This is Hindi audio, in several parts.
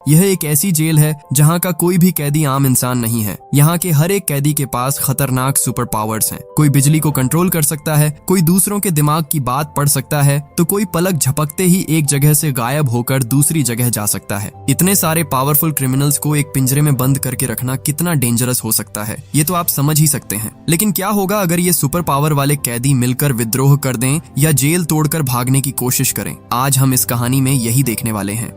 यह एक ऐसी जेल है जहाँ का कोई भी कैदी आम इंसान नहीं है। यहाँ के हर एक कैदी के पास खतरनाक सुपर पावर्स हैं। कोई बिजली को कंट्रोल कर सकता है, कोई दूसरों के दिमाग की बात पढ़ सकता है, तो कोई पलक झपकते ही एक जगह से गायब होकर दूसरी जगह जा सकता है। इतने सारे पावरफुल क्रिमिनल्स को एक पिंजरे में बंद करके रखना कितना डेंजरस हो सकता है, ये तो आप समझ ही सकते हैं। लेकिन क्या होगा अगर ये सुपर पावर वाले कैदी मिलकर विद्रोह कर दें या जेल तोड़कर भागने की कोशिश करें? आज हम इस कहानी में यही देखने वाले हैं।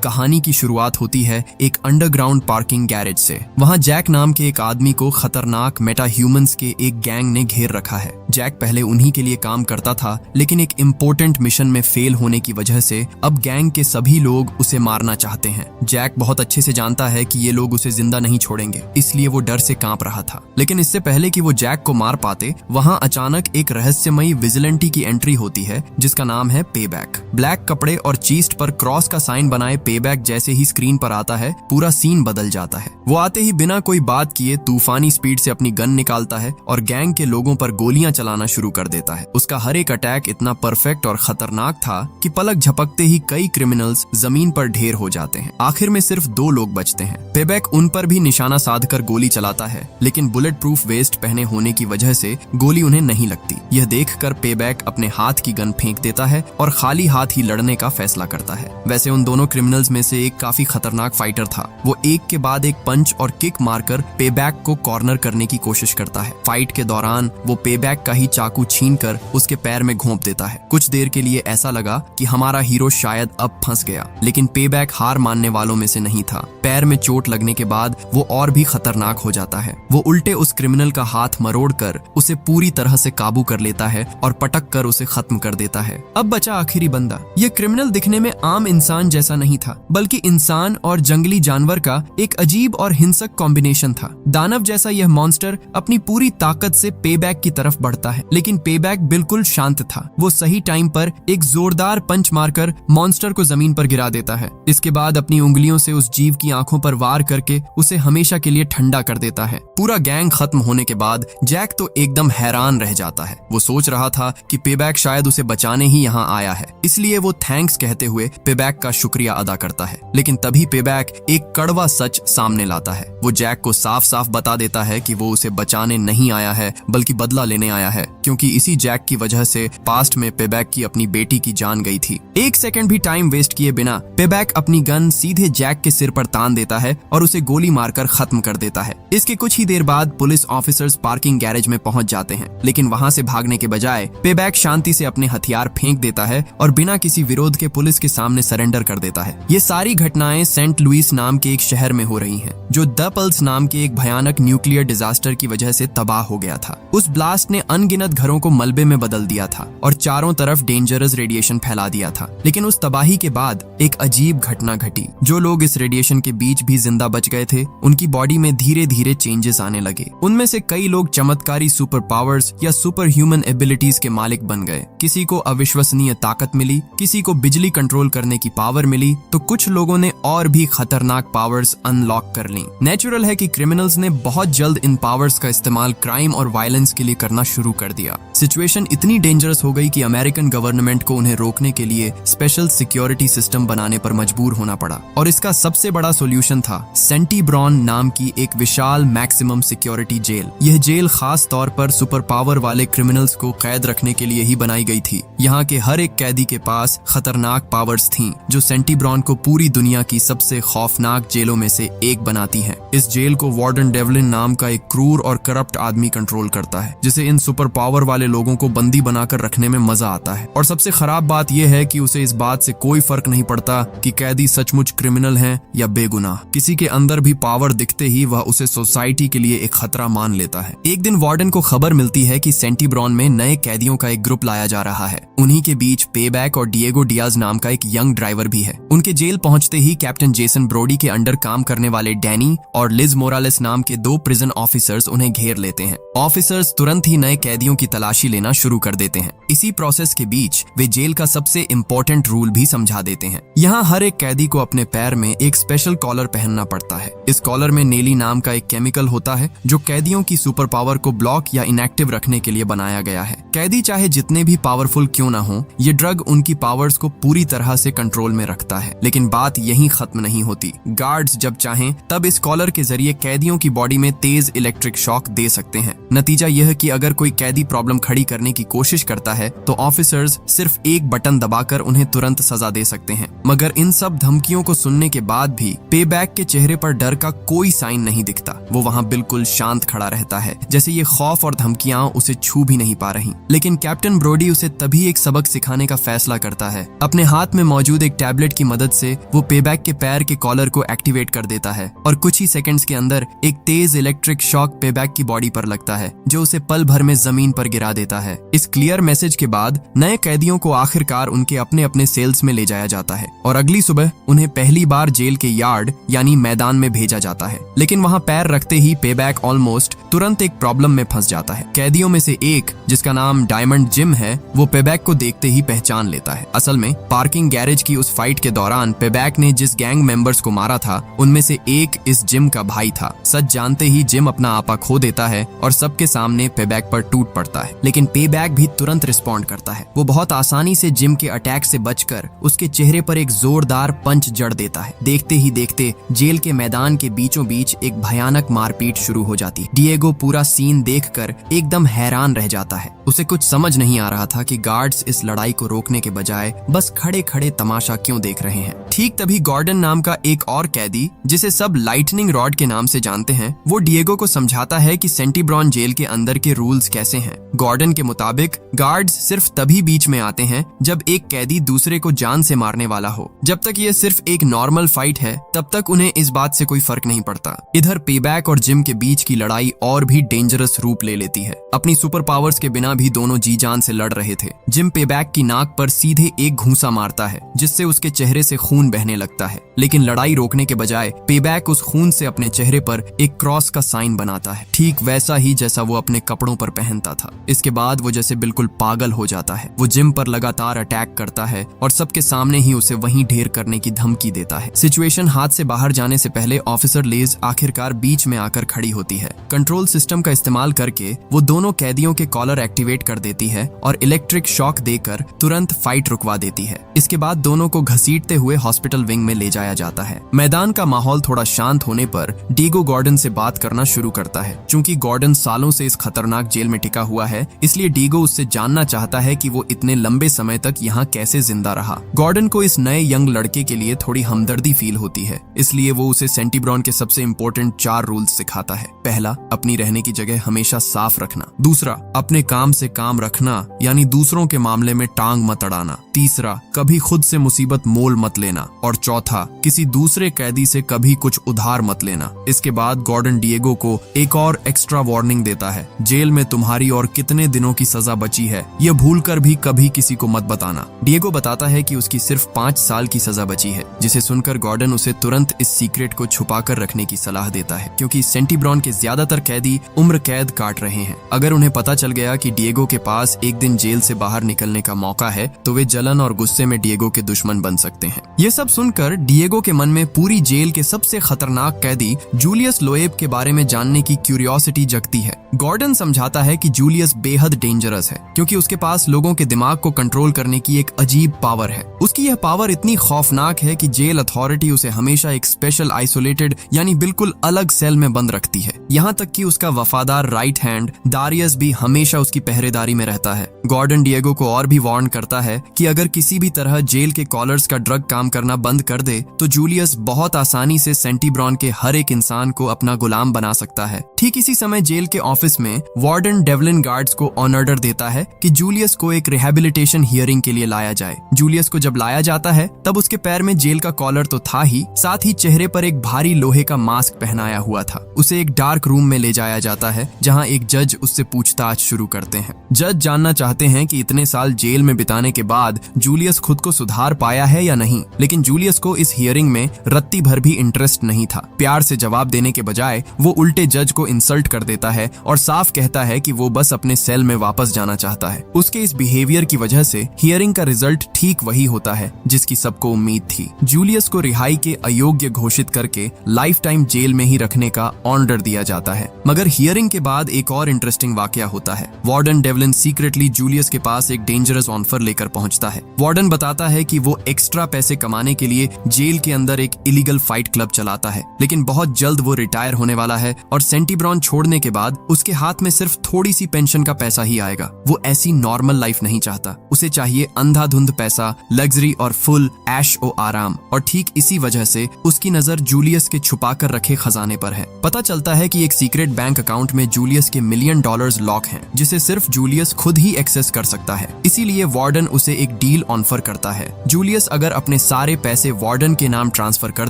कहानी की शुरुआत होती है एक अंडरग्राउंड पार्किंग गैरेज से। वहां जैक नाम के एक आदमी को खतरनाक मेटा ह्यूमंस के एक गैंग ने घेर रखा है। जैक पहले उन्हीं के लिए काम करता था, लेकिन एक इम्पोर्टेंट मिशन में फेल होने की वजह से अब गैंग के सभी लोग उसे मारना चाहते हैं। जैक बहुत अच्छे से जानता है कि ये लोग उसे जिंदा नहीं छोड़ेंगे, इसलिए वो डर से कांप रहा था। लेकिन इससे पहले कि वो जैक को मार पाते, वहां अचानक एक रहस्यमयी विजिलेंटी की एंट्री होती है जिसका नाम है पेबैक। ब्लैक कपड़े और चीस्ट पर क्रॉस का साइन बनाए पेबैक जैसे ही स्क्रीन पर आता है, पूरा सीन बदल जाता है। वो आते ही बिना कोई बात किए तूफानी स्पीड से अपनी गन निकालता है और गैंग के लोगों पर गोलियां चलाना शुरू कर देता है। उसका हर एक अटैक इतना परफेक्ट और खतरनाक था कि पलक झपकते ही कई क्रिमिनल्स जमीन पर ढेर हो जाते हैं। आखिर में सिर्फ 2 लोग बचते हैं। पेबैक उन पर भी निशाना साधकर गोली चलाता है, लेकिन बुलेट प्रूफ वेस्ट पहने होने की वजह से गोली उन्हें नहीं लगती। यह देखकर पेबैक अपने हाथ की गन फेंक देता है और खाली हाथ ही लड़ने का फैसला करता है। वैसे उन दोनों क्रिमिनल्स में से एक काफी खतरनाक फाइटर था। वो एक के बाद एक पंच और किक मारकर पेबैक को कॉर्नर करने की कोशिश करता है। फाइट के दौरान वो पेबैक का ही चाकू छीनकर उसके पैर में घोंप देता है। कुछ देर के लिए ऐसा लगा कि हमारा हीरो शायद अब फंस गया, लेकिन पेबैक हार मानने वालों में से नहीं था। पैर में चोट लगने के बाद वो और भी खतरनाक हो जाता है। वो उल्टे उस क्रिमिनल का हाथ मरोड़कर उसे पूरी तरह से काबू कर लेता है और पटक कर उसे खत्म कर देता है। अब बचा आखिरी बंदा। ये क्रिमिनल दिखने में आम इंसान जैसा नहीं था, बल्कि इंसान और जंगली जानवर का एक अजीब और हिंसक कॉम्बिनेशन था। दानव जैसा यह मॉन्स्टर अपनी पूरी ताकत से पेबैक की तरफ बढ़ता है, लेकिन पेबैक बिल्कुल शांत था। वो सही टाइम पर एक जोरदार पंच मारकर मॉन्स्टर को जमीन पर गिरा देता है। इसके बाद अपनी उंगलियों से उस जीव की आंखों पर वार करके उसे हमेशा के लिए ठंडा कर देता है। पूरा गैंग खत्म होने के बाद जैक तो एकदम हैरान रह जाता है। वो सोच रहा था कि पेबैक शायद उसे बचाने ही यहाँ आया है, इसलिए वो थैंक्स कहते हुए पेबैक का शुक्रिया अदा करता है। लेकिन तभी पेबैक एक कड़वा सच सामने लाता है। वो जैक को साफ साफ बता देता है कि वो उसे बचाने नहीं आया है, बल्कि बदला लेने आया है, क्योंकि इसी जैक की वजह से पास्ट में पेबैक की अपनी बेटी की जान गई थी। 1 सेकंड भी टाइम वेस्ट किए बिना पेबैक अपनी गन सीधे जैक के सिर पर तान देता है और उसे गोली मारकर खत्म कर देता है। इसके कुछ ही देर बाद पुलिस ऑफिसर्स पार्किंग गैरेज में पहुंच जाते हैं, लेकिन वहां से भागने के बजाय पेबैक शांति से अपने हथियार फेंक देता है और बिना किसी विरोध के पुलिस के सामने सरेंडर कर देता है। ये सारी घटनाएं सेंट लुइस नाम के एक शहर में हो रही हैं, जो द पल्स नाम के एक भयानक न्यूक्लियर डिजास्टर की वजह से तबाह हो गया था। उस ब्लास्ट ने अनगिनत घरों को मलबे में बदल दिया था और चारों तरफ डेंजरस रेडिएशन फैला दिया था। लेकिन उस तबाही के बाद एक अजीब घटना घटी। जो लोग इस रेडिएशन के बीच भी जिंदा बच गए थे, उनकी बॉडी में धीरे धीरे चेंजेस आने लगे। उनमें से कई लोग चमत्कारी सुपर पावर्स या सुपर ह्यूमन एबिलिटीज के मालिक बन गए। किसी को अविश्वसनीय ताकत मिली, किसी को बिजली कंट्रोल करने की पावर मिली, तो कुछ लोगों ने और भी खतरनाक पावर्स अनलॉक कर ली। नेचुरल है कि क्रिमिनल्स ने बहुत जल्द इन पावर्स का इस्तेमाल क्राइम और वायलेंस के लिए करना शुरू कर दिया। सिचुएशन इतनी डेंजरस हो गई कि अमेरिकन गवर्नमेंट को उन्हें रोकने के लिए स्पेशल सिक्योरिटी सिस्टम बनाने पर मजबूर होना पड़ा, और इसका सबसे बड़ा सॉल्यूशन था सेंटीब्रॉन नाम की एक विशाल मैक्सिमम सिक्योरिटी जेल। यह जेल खास तौर पर सुपर पावर वाले क्रिमिनल्स को कैद रखने के लिए ही बनाई गई थी। यहाँ के हर एक कैदी के पास खतरनाक पावर्स थीं, जो सेंटीब्रॉन को पूरी दुनिया की सबसे खौफनाक जेलों में से एक बनाती हैं। इस जेल को वार्डन डेवलिन नाम का एक क्रूर और करप्ट आदमी कंट्रोल करता है, जिसे इन सुपर पावर वाले लोगों को बंदी बनाकर रखने में मजा आता है। और सबसे खराब बात यह है कि उसे इस बात से कोई फर्क नहीं पड़ता कि कैदी सचमुच क्रिमिनल हैं या बेगुनाह। किसी के अंदर भी पावर दिखते ही वह उसे सोसाइटी के लिए एक खतरा मान लेता है। एक दिन वार्डन को खबर मिलती है कि सेंटीब्रॉन में नए कैदियों का एक ग्रुप लाया जा रहा है। उन्हीं के बीच पेबैक और डिएगो डियाज नाम का एक यंग ड्राइवर भी है। उनके जेल पहुंचते ही कैप्टन जेसन ब्रोडी के अंडर काम करने वाले डैनी और लिज मोरालेस नाम के 2 प्रिजन ऑफिसर्स उन्हें घेर लेते हैं। ऑफिसर्स तुरंत ही नए कैदियों की तलाश तलाशी लेना शुरू कर देते हैं। इसी प्रोसेस के बीच वे जेल का सबसे इम्पोर्टेंट रूल भी समझा देते हैं। यहाँ हर एक कैदी को अपने पैर में एक स्पेशल कॉलर पहनना पड़ता है। इस कॉलर में नेली नाम का एक केमिकल होता है जो कैदियों की सुपर पावर को ब्लॉक या इनएक्टिव रखने के लिए बनाया गया है। कैदी चाहे जितने भी पावरफुल क्यों ना हो, ये ड्रग उनकी पावर्स को पूरी तरह से कंट्रोल में रखता है। लेकिन बात यहीं खत्म नहीं होती। गार्ड्स जब चाहें तब इस कॉलर के जरिए कैदियों की बॉडी में तेज इलेक्ट्रिक शॉक दे सकते हैं। नतीजा यह कि अगर कोई कैदी प्रॉब्लम खड़ी करने की कोशिश करता है तो ऑफिसर्स सिर्फ एक बटन दबाकर उन्हें तुरंत सजा दे सकते हैं। मगर इन सब धमकियों को सुनने के बाद भी पेबैक के चेहरे पर डर का कोई साइन नहीं दिखता। वो वहाँ बिल्कुल शांत खड़ा रहता है, जैसे ये खौफ और धमकियां उसे छू भी नहीं पा रही। लेकिन कैप्टन ब्रोडी उसे तभी एक सबक सिखाने का फैसला करता है। अपने हाथ में मौजूद एक टैबलेट की मदद से वो पेबैक के पैर के कॉलर को एक्टिवेट कर देता है और कुछ ही सेकंड्स के अंदर एक तेज इलेक्ट्रिक शॉक पेबैक की बॉडी पर लगता है जो उसे पल भर में जमीन पर गिरा देता है। इस क्लियर मैसेज के बाद नए कैदियों को आखिरकार उनके अपने अपने सेल्स में ले जाया जाता है और अगली सुबह उन्हें पहली बार जेल के यार्ड यानी मैदान में भेजा जाता है। लेकिन वहाँ पैर रखते ही पेबैक ऑलमोस्ट तुरंत एक प्रॉब्लम में फंस जाता है। कैदियों में से एक, जिसका नाम डायमंड जिम है, वो पेबैक को देखते ही पहचान लेता है। असल में पार्किंग गैरेज की उस फाइट के दौरान पेबैक ने जिस गैंग मेंबर्स को मारा था उनमें से एक इस जिम का भाई था। सच जानते ही जिम अपना आपा खो देता है और सबके सामने पेबैक पर टूट पड़ता है। लेकिन पेबैक भी तुरंत रिस्पॉन्ड करता है। वो बहुत आसानी से जिम के अटैक से बचकर उसके चेहरे पर एक जोरदार पंच जड़ देता है। देखते ही देखते जेल के मैदान के बीचों बीच एक भयानक मारपीट शुरू हो जाती है। डिएगो पूरा सीन देखकर एकदम हैरान रह जाता है। उसे कुछ समझ नहीं आ रहा था कि गार्ड्स इस लड़ाई को रोकने के बजाय बस खड़े खड़े तमाशा क्यों देख रहे हैं। ठीक तभी गॉर्डन नाम का एक और कैदी, जिसे सब लाइटनिंग रॉड के नाम से जानते हैं, वो डिएगो को समझाता है कि सेंटीब्रॉन जेल के अंदर के रूल्स कैसे हैं। गॉर्डन के मुताबिक गार्ड्स सिर्फ तभी बीच में आते हैं जब एक कैदी दूसरे को जान से मारने वाला हो। जब तक ये सिर्फ एक नॉर्मल फाइट है तब तक उन्हें इस बात से कोई फर्क नहीं पड़ता। इधर पेबैक और जिम के बीच की लड़ाई और भी डेंजरस रूप ले लेती है। अपनी सुपर पावर्स के बिना भी दोनों जी जान से लड़ रहे थे। जिम पेबैक की नाक पर सीधे एक घूंसा मारता है जिससे उसके चेहरे से खून बहने लगता है। लेकिन लड़ाई रोकने के बजाय पेबैक उस खून से अपने चेहरे पर एक क्रॉस का साइन बनाता है, ठीक वैसा ही जैसा वो अपने कपड़ों पर पहनता था। इसके बाद वो जैसे बिल्कुल पागल हो जाता है। वो जिम पर लगातार अटैक करता है और सबके सामने ही उसे वहीं ढेर करने की धमकी देता है। सिचुएशन हाथ से बाहर जाने से पहले ऑफिसर लेज आखिरकार बीच में आकर खड़ी होती है। कंट्रोल सिस्टम का इस्तेमाल करके वो दोनों कैदियों के कॉलर एक्टिवेट कर देती है और इलेक्ट्रिक शॉक देकर तुरंत फाइट रुकवा देती है। इसके बाद दोनों को घसीटते हुए हॉस्पिटल विंग में ले जाया जाता है। मैदान का माहौल थोड़ा शांत होने पर डिएगो गॉर्डन से बात करना शुरू करता है। चूंकि गॉर्डन सालों से इस खतरनाक जेल में टिका हुआ है, इसलिए डिएगो उससे जानना चाहता है कि वो इतने लंबे समय तक यहाँ कैसे जिंदा रहा। गॉर्डन को इस नए यंग लड़के के लिए थोड़ी हमदर्दी फील होती है, इसलिए वो उसे सेंटीब्रॉन के सबसे इम्पोर्टेंट 4 रूल्स सिखाता है। पहला, अपनी रहने की जगह हमेशा साफ रखना। दूसरा, अपने काम से काम रखना, यानी दूसरों के मामले में टांग मत अड़ाना। तीसरा, कभी खुद से मुसीबत मोल मत लेना। और चौथा, किसी दूसरे कैदी से कभी कुछ उधार मत लेना। इसके बाद गॉर्डन डिएगो को एक और एक्स्ट्रा वार्निंग देता है। जेल में तुम्हारी और कितने दिनों की सजा बची है, यह भूलकर भी कभी किसी को मत बताना। डिएगो बताता है कि उसकी सिर्फ 5 साल की सजा बची है, जिसे सुनकर गॉर्डन उसे तुरंत इस सीक्रेट को छुपाकर रखने की सलाह देता है, क्योंकि सेंटीब्रॉन के ज्यादातर कैदी उम्र कैद काट रहे हैं। अगर उन्हें पता चल गया कि डिएगो के पास एक दिन जेल से बाहर निकलने का मौका है तो वे जलन और गुस्से में डिएगो के दुश्मन बन सकते हैं। ये सब सुनकर डिएगो के मन में पूरी जेल के सबसे खतरनाक कैदी जूलियस लोएब के बारे में जानने की क्यूरियोसिटी जगती है। गॉर्डन समझाता है कि जूलियस बेहद डेंजरस है, क्योंकि उसके पास लोगों के दिमाग को कंट्रोल करने की एक अजीब पावर है। उसकी यह पावर इतनी खौफनाक है कि जेल अथॉरिटी उसे हमेशा एक स्पेशल आइसोलेटेड यानी बिल्कुल अलग सेल में बंद रखती है। यहाँ तक कि उसका वफादार राइट हैंड दारियस भी हमेशा उसकी पहरेदारी में रहता है। गॉर्डन डिएगो को और भी वार्न करता है कि अगर किसी भी तरह जेल के कॉलर्स का ड्रग काम करना बंद कर दे तो जूलियस बहुत आसानी से सेंटीब्रॉन के हर एक इंसान को अपना गुलाम बना सकता है। ठीक इसी समय जेल के ऑफिस में वार्डन डेवलिन गार्ड्स को ऑन ऑर्डर देता है कि जूलियस को एक रिहेबिलिटेशन हियरिंग के लिए लाया जाए। जूलियस को जब लाया जाता है तब उसके पैर में जेल का कॉलर तो था ही, साथ ही चेहरे पर एक भारी लोहे का मास्क पहनाया हुआ था। उसे एक डार्क रूम में ले जाया जाता है जहां एक जज उससे पूछताछ शुरू करते हैं। जज जानना चाहते हैं कि इतने साल जेल में बिताने के बाद जूलियस खुद को सुधार पाया है या नहीं, लेकिन जूलियस को इस हियरिंग में रत्ती भर भी इंटरेस्ट नहीं था। प्यार से जवाब देने के बजाय वो उल्टे जज को इंसल्ट कर देता है और साफ कहता है कि वो बस अपने सेल में वापस जाना चाहता है। उसके इस बिहेवियर की वजह से हियरिंग का रिजल्ट ठीक वही होता है जिसकी सबको उम्मीद थी। जूलियस को रिहाई के अयोग्य घोषित करके लाइफ टाइम जेल में ही रखने का ऑर्डर दिया जाता है। मगर हियरिंग के बाद एक और इंटरेस्टिंग वाकया होता है। वार्डन डेवलिन सीक्रेटली जूलियस के पास एक डेंजरस ऑफर लेकर पहुंचता है। वार्डन बताता है कि वो एक्स्ट्रा पैसे कमाने के लिए जेल के अंदर एक इलीगल फाइट क्लब चलाता है, लेकिन बहुत जल्द वो रिटायर होने वाला है और सेंटीब्रॉन छोड़ने के बाद उसके हाथ में सिर्फ थोड़ी सी पेंशन का पैसा ही आएगा। वो ऐसी नॉर्मल लाइफ नहीं चाहता, उसे चाहिए अंधाधुंध पैसा, लग्जरी और फुल ऐश ओ आराम। और ठीक इसी वजह से उसकी नजर जूलियस के छुपा कर रखे खजाने पर है। पता चलता है कि एक सीक्रेट बैंक अकाउंट में जूलियस के $1 मिलियन लॉक हैं, जिसे सिर्फ जूलियस खुद ही एक्सेस कर सकता है। इसीलिए वार्डन उसे एक डील ऑफर करता है। जूलियस अगर अपने सारे पैसे वार्डन के नाम ट्रांसफर कर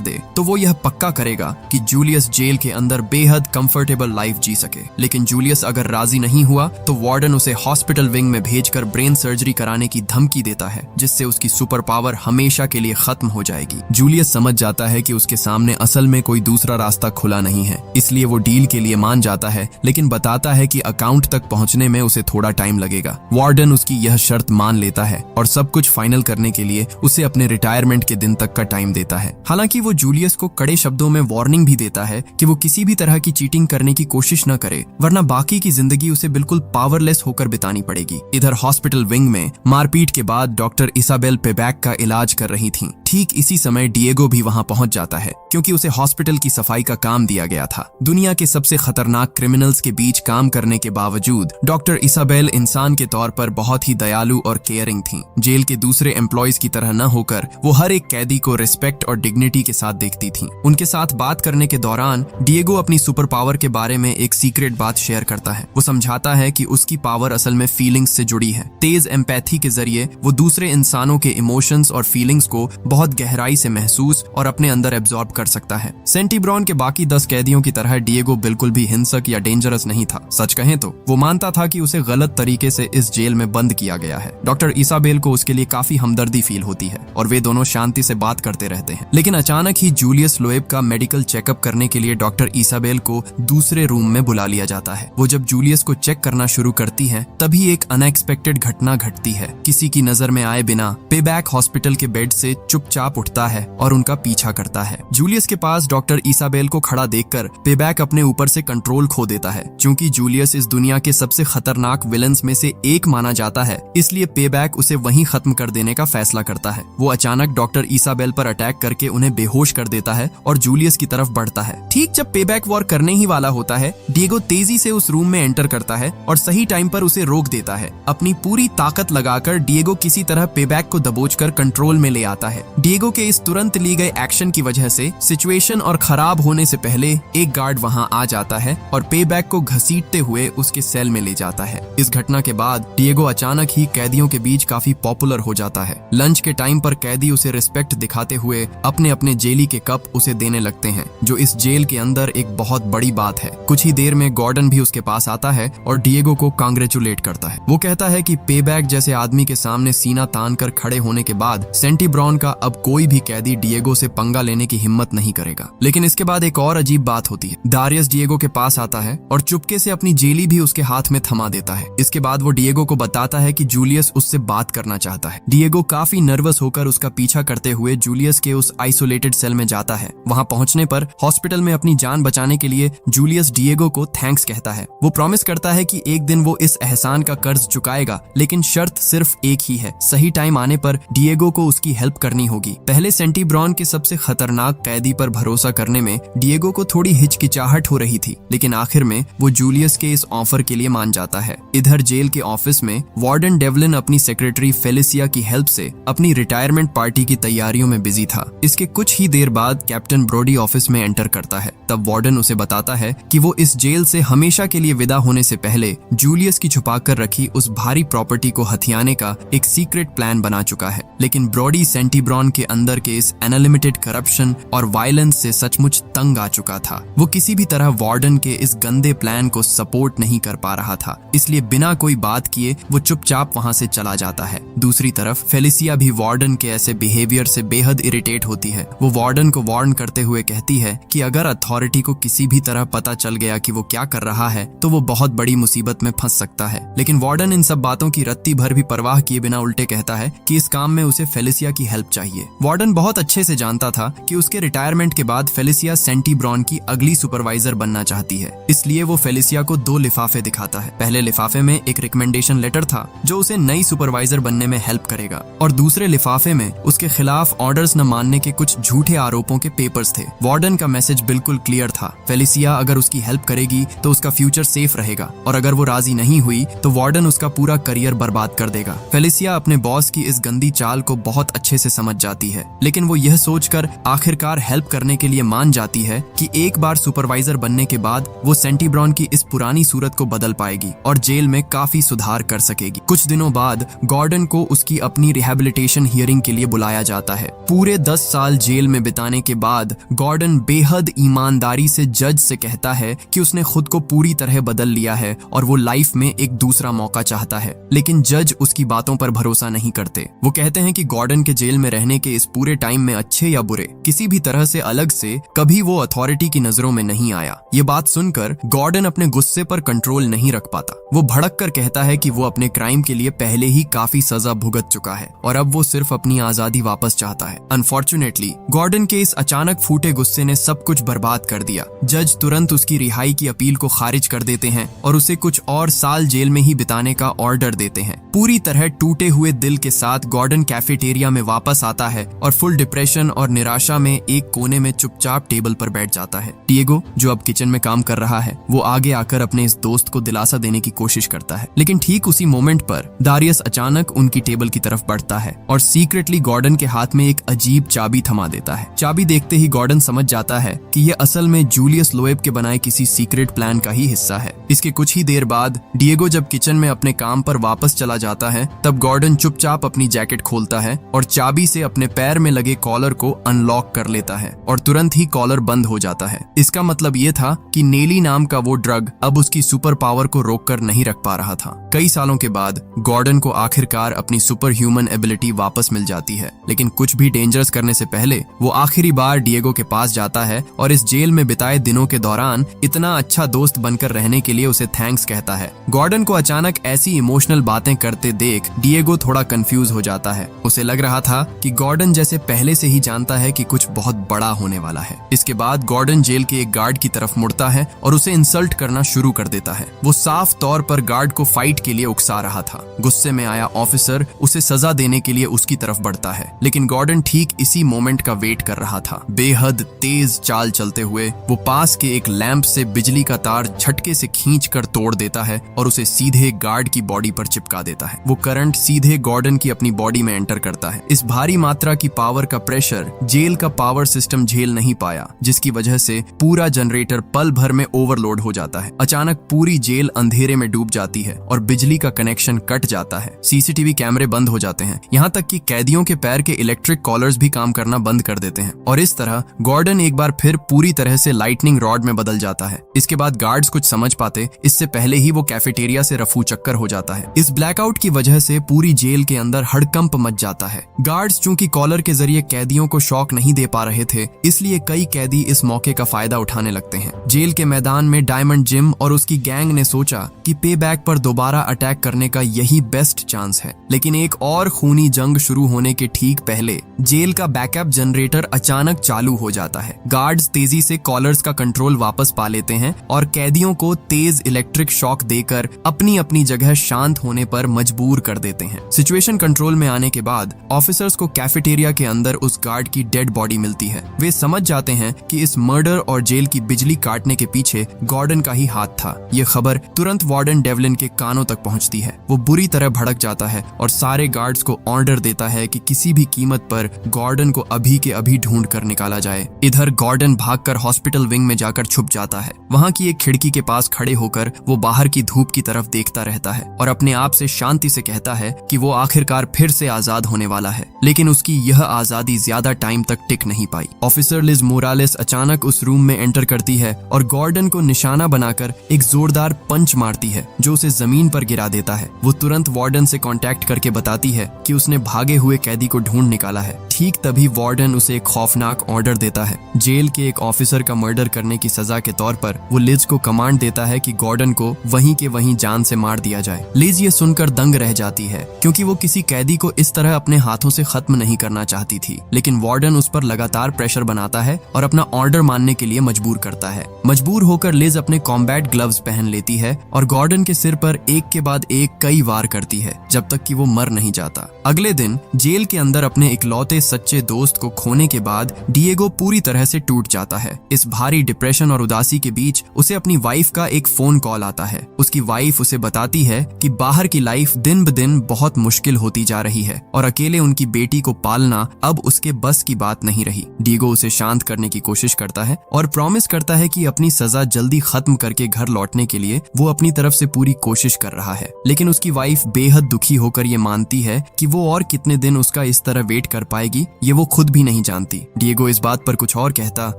दे तो वो यह पक्का करेगा कि जूलियस जेल के अंदर बेहद कंफर्टेबल लाइफ जी सके। लेकिन जूलियस अगर राजी नहीं हुआ तो वार्डन उसे हॉस्पिटल विंग में भेजकर ब्रेन सर्जरी कराने की धमकी देता है, जिससे उसकी सुपर पावर हमेशा के लिए खत्म हो जाएगी। जूलियस समझ जाता है कि उसके सामने असल में कोई दूसरा रास्ता खुला नहीं है, इसलिए वो डील के लिए मान जाता है, लेकिन बताता है कि अकाउंट तक पहुंचने में उसे थोड़ा टाइम लगेगा। वार्डन उसकी यह शर्त मान लेता है और सब कुछ फाइनल करने के लिए उसे अपने रिटायरमेंट के दिन तक का टाइम देता है। हालांकि वो जूलियस को कड़े शब्दों में वार्निंग भी देता है कि वो किसी भी तरह की चीटिंग करने की कोशिश न करे, वरना बाकी की जिंदगी उसे बिल्कुल पावरलेस होकर बितानी पड़ेगी। इधर हॉस्पिटल विंग में मारपीट के बाद डॉक्टर इसाबेल पेबैक का इलाज कर रही थी। ठीक इसी समय डिएगो भी वहां पहुंच जाता है, क्योंकि उसे हॉस्पिटल की सफाई का काम दिया गया था। दुनिया के सबसे खतरनाक क्रिमिनल्स के बीच काम करने के बावजूद डॉक्टर इसाबेल इंसान के तौर पर बहुत ही दयालु और केयरिंग थी। जेल के दूसरे एम्प्लॉयज की तरह न होकर वो हर एक कैदी को रिस्पेक्ट और डिग्निटी के साथ देखती थी। उनके साथ बात करने के दौरान डिएगो अपनी सुपर पावर के बारे में एक सीक्रेट बात शेयर करता है। वो समझाता है कि उसकी पावर असल में फीलिंग्स से जुड़ी है। तेज एम्पैथी के जरिए वो दूसरे इंसानों के इमोशंस और फीलिंग्स को बहुत गहराई से महसूस और अपने अंदर एब्जॉर्ब कर सकता है। सेंटीब्रॉन के बाकी 10 कैदियों की तरह डिएगो बिल्कुल भी हिंसक या डेंजरस नहीं था। सच कहें तो वो मानता था कि उसे गलत तरीके से इस जेल में बंद किया गया है। डॉक्टर इसाबेल को उसके लिए काफी हमदर्दी फील होती है और वे दोनों शांति से बात करते रहते हैं। लेकिन अचानक ही जूलियस लोएब का मेडिकल चेकअप करने के लिए डॉक्टर इसाबेल को दूसरे रूम में बुला लिया जाता है। वो जब जूलियस को चेक करना शुरू करती है तभी एक अनएक्सपेक्टेड घटना घटती है। किसी की नजर में आए बिना पेबैक हॉस्पिटल के बेड से चुपचाप उठता है और उनका पीछा करता है। जूलियस के पास डॉक्टर इसाबेल को खड़ा देखकर पेबैक अपने ऊपर से कंट्रोल खो देता है। क्योंकि जूलियस इस दुनिया के सबसे खतरनाक विलन्स में से एक माना जाता है, इसलिए पेबैक उसे वहीं खत्म कर देने का फैसला करता है। वो अचानक डॉक्टर इसाबेल पर अटैक करके उन्हें बेहोश कर देता है और जूलियस की तरफ बढ़ता है। ठीक जब पेबैक वॉर करने ही वाला होता है, डिएगो तेजी से उस रूम में एंटर करता है और सही टाइम पर उसे रोक देता है। अपनी पूरी ताकत लगाकर डिएगो किसी तरह पेबैक को दबोचकर कंट्रोल में ले आता है। डिएगो के इस तुरंत ली गए एक्शन की वजह से सिचुएशन और खराब होने से पहले एक गार्ड वहां आ जाता है और पेबैक को घसीटते हुए उसके सेल में ले जाता है। इस घटना के बाद डिएगो अचानक ही कैदियों के बीच काफी पॉपुलर हो जाता है। लंच के टाइम पर कैदी उसे रिस्पेक्ट दिखाते हुए अपने अपने जेली के कप उसे देने लगते हैं, जो इस जेल के अंदर एक बहुत बड़ी बात है। कुछ ही देर में गॉर्डन भी उसके पास आता है और डिएगो को कांग्रेचुलेट करता है। वो कहता है कि पेबैक जैसे आदमी के सामने सीना तान कर खड़े होने के बाद सेंटीब्रॉन का अब कोई भी कैदी डिएगो से पंगा लेने की हिम्मत नहीं करेगा। लेकिन इसके बाद एक और अजीब बात होती है। दारियस डिएगो के पास आता है और चुपके से अपनी जेली भी उसके हाथ में थमा देता है। इसके बाद वो डिएगो को बताता है कि जूलियस उससे बात करना चाहता है। डिएगो काफी नर्वस होकर उसका पीछा करते हुए जूलियस के उस आइसोलेटेड सेल में जाता है। वहां पहुंचने पर हॉस्पिटल में अपनी जान बचाने के लिए जूलियस डिएगो को थैंक्स कहता है। वो प्रॉमिस करता है कि एक दिन वो इस एहसान का कर्ज चुकाएगा, लेकिन शर्त सिर्फ एक ही है, सही टाइम आने पर डिएगो को उसकी हेल्प करनी होगी। पहले सेंटीब्रॉन के सबसे खतरनाक कैदी पर भरोसा करने में डिएगो को थोड़ी हिचकिचाहट हो रही थी, लेकिन आखिर में वो जूलियस के इस ऑफर के लिए मान जाता है। इधर जेल के ऑफिस में वार्डन डेवलिन अपनी सेक्रेटरी फेलिसिया की हेल्प से अपनी रिटायरमेंट पार्टी की तैयारियों में बिजी था। इसके कुछ ही देर बाद कैप्टन ब्रोडी ऑफिस में एंटर करता है। तब वार्डन उसे बताता है कि वो इस जेल से हमेशा के लिए विदा होने से पहले जूलियस की छुपाकर रखी उस भारी प्रॉपर्टी को हथियाने का एक सीक्रेट प्लान बना चुका है। लेकिन ब्रोडी सेंटीब्रॉन ब्रॉन के अंदर के इस अनलिमिटेड करप्शन और वायलेंस से सचमुच तंग आ चुका था। वो किसी भी तरह वार्डन के इस गंदे प्लान को सपोर्ट नहीं कर पा रहा था, इसलिए बिना कोई बात किए वो चुपचाप वहां से चला जाता है। दूसरी तरफ फेलिसिया भी वार्डन के ऐसे बिहेवियर से बेहद इरिटेट होती है। वो वार्डन को वार्न करते हुए कहती है कि अगर अथॉरिटी को किसी भी तरह पता चल गया कि वो क्या कर रहा है तो वो बहुत बड़ी मुसीबत में फंस सकता है। लेकिन वार्डन इन सब बातों की रत्ती भर भी परवाह किए बिना उल्टे कहता है कि इस काम में उसे फेलिसिया की हेल्प चाहिए। वार्डन बहुत अच्छे से जानता था कि उसके रिटायरमेंट के बाद फेलिसिया सेंटी ब्रॉन की अगली सुपरवाइजर बनना चाहती है, इसलिए वो फेलिसिया को 2 लिफाफे दिखाता है। पहले लिफाफे में एक रिकमेंडेशन लेटर था जो उसे नई सुपरवाइजर बनने में हेल्प करेगा, और दूसरे लिफाफे में उसके खिलाफ ऑर्डर्स न मानने के कुछ झूठे आरोपों के पेपर्स थे। वार्डन का मैसेज बिल्कुल क्लियर था, फेलिसिया अगर उसकी हेल्प करेगी तो उसका फ्यूचर सेफ रहेगा, और अगर वो राजी नहीं हुई तो वार्डन उसका पूरा करियर बर्बाद कर देगा। फेलिसिया अपने बॉस की इस गंदी चाल को बहुत अच्छे से समझ जाती है, लेकिन वो यह सोचकर आखिरकार हेल्प करने के लिए मान जाती है कि एक बार सुपरवाइजर बनने के बाद वो सेंटी ब्रॉन की इस पुरानी सूरत को बदल पाएगी और जेल में काफी सुधार कर सकेगी। कुछ दिनों बाद गॉर्डन को उसकी अपनी रिहैबिलिटेशन हियरिंग के लिए बुलाया जाता है। पूरे 10 साल जेल में बिताने के बाद गॉर्डन बेहद ईमानदारी से जज से कहता है कि उसने खुद को पूरी तरह बदल लिया है और वो लाइफ में एक दूसरा मौका चाहता है, लेकिन जज उसकी बातों पर भरोसा नहीं करते। वो कहते हैं कि गॉर्डन के जेल में रहने के इस पूरे टाइम में अच्छे या बुरे किसी भी तरह से अलग से कभी वो अथॉरिटी की नजरों में नहीं आया। ये बात सुनकर गॉर्डन अपने गुस्से पर कंट्रोल नहीं रख पाता। वो भड़क कर कहता है कि वो अपने क्राइम के लिए पहले ही काफी सजा भुगत चुका है और अब वो सिर्फ अपनी आजादी वापस चाहता है। अनफॉर्चुनेटली गॉर्डन के इस अचानक फूटे गुस्से ने सब कुछ बर्बाद कर दिया। जज तुरंत उसकी रिहाई की अपील को खारिज कर देते हैं और उसे कुछ और साल जेल में ही बिताने का ऑर्डर देते हैं। पूरी तरह टूटे हुए दिल के साथ गॉर्डन कैफेटेरिया में वापस आता है और फुल डिप्रेशन और निराशा में एक कोने में चुपचाप टेबल पर बैठ जाता है। डिएगो, जो अब किचन में काम कर रहा है, वो आगे आकर अपने इस दोस्त को दिलासा देने की कोशिश करता है, लेकिन ठीक उसी मोमेंट पर दारियस अचानक उनकी टेबल की तरफ बढ़ता है और सीक्रेटली गॉर्डन के हाथ में एक अजीब चाबी थमा देता है। चाबी देखते ही गॉर्डन समझ जाता है कि ये असल में जूलियस लोएब के बनाए किसी सीक्रेट प्लान का ही हिस्सा है। इसके कुछ ही देर बाद डिएगो जब किचन में अपने काम पर वापस चला जाता है, तब गॉर्डन चुपचाप अपनी जैकेट खोलता है और चाबी से अपने पैर में लगे कॉलर को अनलॉक कर लेता है और तुरंत ही कॉलर बंद हो जाता है। इसका मतलब ये था कि नेली नाम का वो ड्रग अब उसकी सुपर पावर को रोककर नहीं रख पा रहा था। कई सालों के बाद गॉर्डन को आखिरकार अपनी सुपर ह्यूमन एबिलिटी वापस मिल जाती है, लेकिन कुछ भी डेंजरस करने से पहले वो आखिरी बार डिएगो के पास जाता है और इस जेल में बिताए दिनों के दौरान इतना अच्छा दोस्त बनकर रहने के लिए उसे थैंक्स कहता है। गॉर्डन को अचानक ऐसी इमोशनल बातें करते देख डिएगो थोड़ा कंफ्यूज हो जाता है। उसे लग रहा था कि गॉर्डन जैसे पहले से ही जानता है कि कुछ बहुत बड़ा होने वाला है। इसके बाद गॉर्डन जेल के एक गार्ड की तरफ मुड़ता है और उसे इंसल्ट करना शुरू कर देता है। वो साफ तौर पर गार्ड को फाइट के लिए उकसा रहा था। गुस्से में आया ऑफिसर उसे सजा देने के लिए उसकी तरफ बढ़ता है, लेकिन गॉर्डन ठीक इसी मोमेंट का वेट कर रहा था। बेहद तेज चाल चलते हुए वो पास के एक लैंप से बिजली का तार झटके से खींचकर तोड़ देता है और उसे सीधे गार्ड की बॉडी पर चिपका देता है। वो करंट सीधे गॉर्डन की अपनी बॉडी में एंटर करता है। इस भारी मात्रा की पावर का प्रेशर जेल का पावर सिस्टम झेल नहीं पाया, जिसकी वजह से पूरा जनरेटर पल भर में ओवरलोड हो जाता है। अचानक पूरी जेल अंधेरे में डूब जाती है और बिजली का कनेक्शन कट जाता है। सीसीटीवी कैमरे बंद हो जाते हैं, यहाँ तक कि कैदियों के पैर के इलेक्ट्रिक कॉलर्स भी काम करना बंद कर देते हैं और इस तरह गॉर्डन एक बार फिर पूरी तरह से लाइटनिंग रॉड में बदल जाता है। इसके बाद गार्ड्स कुछ समझ पाते इससे पहले ही वो कैफेटेरिया से रफू चक्कर हो जाता है। इस ब्लैकआउट की वजह से पूरी जेल के अंदर हड़कंप मच जाता है। गार्ड्स चूंकि कॉलर के जरिए कैदियों को शॉक नहीं दे पा रहे थे, इसलिए कई कैदी इस मौके का फायदा उठाने लगते हैं। जेल के मैदान में डायमंड जिम और उसकी गैंग ने सोचा कि पे बैक पर दोबारा अटैक करने का यही बेस्ट चांस है, लेकिन एक और खूनी जंग शुरू होने के ठीक पहले जेल का बैकअप जनरेटर अचानक चालू हो जाता है। गार्ड्स तेजी से कॉलर्स का कंट्रोल वापस पा लेते हैं और कैदियों को तेज इलेक्ट्रिक शॉक देकर अपनी अपनी जगह शांत होने पर मजबूर कर देते हैं। सिचुएशन कंट्रोल में आने के बाद ऑफिसर्स को कैफेटेरिया के अंदर उस गार्ड की डेड बॉडी मिलती है। वे समझ जाते हैं कि इस मर्डर और जेल की बिजली काटने के पीछे गॉर्डन का ही हाथ था। ये खबर तुरंत वार्डन डेवलिन के कानों तक पहुंचती है। वो बुरी तरह भड़क जाता है और सारे गार्ड्स को ऑर्डर देता है कि किसी भी कीमत पर गॉर्डन को अभी के अभी ढूंढ कर निकाला जाए। इधर गॉर्डन भागकर हॉस्पिटल विंग में जाकर छुप जाता है। वहाँ की एक खिड़की के पास खड़े होकर वो बाहर की धूप की तरफ देखता रहता है और अपने आप से शांति से कहता है कि वो आखिरकार फिर से आजाद होने वाला है। लेकिन उसकी यह आजादी ज्यादा टाइम तक टिक नहीं पाई। ऑफिसर लिज मोरालेस अचानक उस रूम में एंटर करती है और गॉर्डन को निशाना बनाकर एक जोरदार पंच मारती है जो उसे जमीन पर गिरा देता है। वो तुरंत वार्डन से कांटेक्ट करके बताती है कि उसने भागे हुए कैदी को ढूंढ निकाला है। ठीक तभी वार्डन उसे एक खौफनाक ऑर्डर देता है। जेल के एक ऑफिसर का मर्डर करने की सजा के तौर पर वो लिज को कमांड देता है कि गॉर्डन को वहीं के वहीं जान से मार दिया जाए। लिज ये सुनकर दंग रह जाती है क्योंकि वो किसी कैदी को इस तरह अपने हाथों से खत्म नहीं करना चाहती थी, लेकिन वार्डन उस पर लगातार प्रेशर बनाता है और अपना ऑर्डर मानने के लिए मजबूर करता है। मजबूर होकर लिज अपने कॉम्बैट ग्लव्स पहन लेती है और गॉर्डन के सिर पर एक के बाद एक कई वार करती है जब तक कि वो मर नहीं जाता। अगले दिन जेल के अंदर अपने इकलौते सच्चे दोस्त को खोने के बाद डिएगो पूरी तरह से टूट जाता है। इस भारी डिप्रेशन और उदासी के बीच उसे अपनी वाइफ का एक फोन कॉल आता है। उसकी वाइफ उसे बताती है कि बाहर की लाइफ दिन ब दिन बहुत मुश्किल होती जा रही है और अकेले उनकी बेटी को पालना अब उसके बस की बात नहीं रही। डिएगो उसे शांत करने की कोशिश करता है और प्रॉमिस करता है कि अपनी सजा जल्दी खत्म करके घर लौटने के लिए वो अपनी तरफ से पूरी कोशिश कर रहा है। लेकिन उसकी वाइफ बेहद दुखी होकर ये मानती है कि वो और कितने दिन उसका इस तरह वेट कर पाएगी ये वो खुद भी नहीं जानती। डिएगो इस बात पर कुछ और कहता